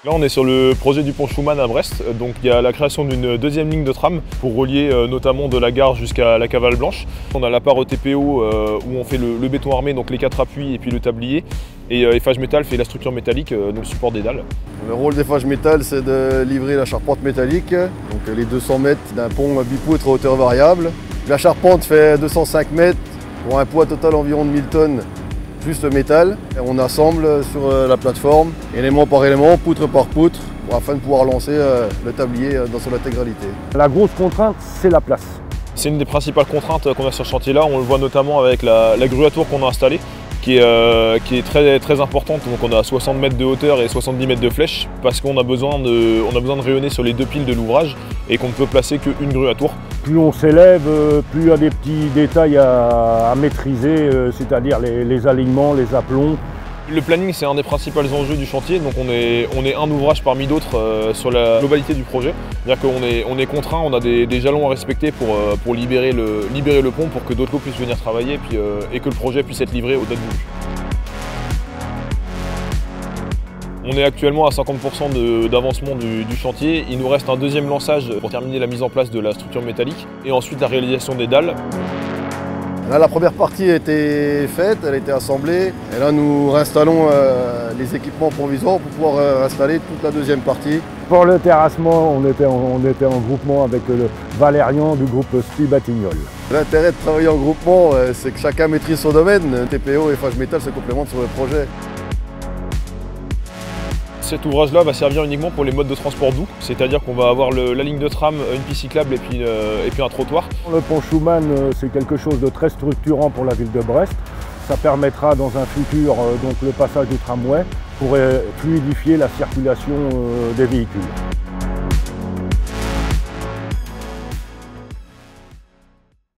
Là, on est sur le projet du pont Schumann à Brest. Donc, il y a la création d'une deuxième ligne de tram pour relier notamment de la gare jusqu'à la Cavale Blanche. On a la part TPO où on fait le béton armé, donc les 4 appuis et puis le tablier. Et Eiffage Métal fait la structure métallique, donc le support des dalles. Le rôle d'Eiffage Métal, c'est de livrer la charpente métallique, donc les 200 mètres d'un pont bipoutre à hauteur variable. La charpente fait 205 mètres pour un poids total environ de 1000 tonnes. Juste métal, et on assemble sur la plateforme, élément par élément, poutre par poutre, afin de pouvoir lancer le tablier dans son intégralité. La grosse contrainte, c'est la place. C'est une des principales contraintes qu'on a sur ce chantier-là. On le voit notamment avec la grue à tour qu'on a installée, qui est très importante. Donc on a 60 mètres de hauteur et 70 mètres de flèche, parce qu'on a besoin de rayonner sur les 2 piles de l'ouvrage et qu'on ne peut placer qu'une grue à tour. Plus on s'élève, plus il y a des petits détails à maîtriser, c'est-à-dire les alignements, les aplombs. Le planning, c'est un des principaux enjeux du chantier, donc on est un ouvrage parmi d'autres sur la globalité du projet. C'est-à-dire qu'on est contraint, on a des jalons à respecter pour libérer le pont, pour que d'autres lots puissent venir travailler et que le projet puisse être livré aux dates voulues. On est actuellement à 50% d'avancement du chantier. Il nous reste un deuxième lançage pour terminer la mise en place de la structure métallique et ensuite la réalisation des dalles. Là, la première partie a été faite, elle a été assemblée. Et là, nous réinstallons les équipements provisoires pour pouvoir installer toute la deuxième partie. Pour le terrassement, on était en groupement avec le Valérian du groupe Spi Batignolles. L'intérêt de travailler en groupement, c'est que chacun maîtrise son domaine. TPO et Eiffage Métal se complémentent sur le projet. Cet ouvrage-là va servir uniquement pour les modes de transport doux, c'est-à-dire qu'on va avoir la ligne de tram, une piste cyclable et puis un trottoir. Le pont Schumann, c'est quelque chose de très structurant pour la ville de Brest. Ça permettra dans un futur donc, le passage du tramway pour fluidifier la circulation des véhicules.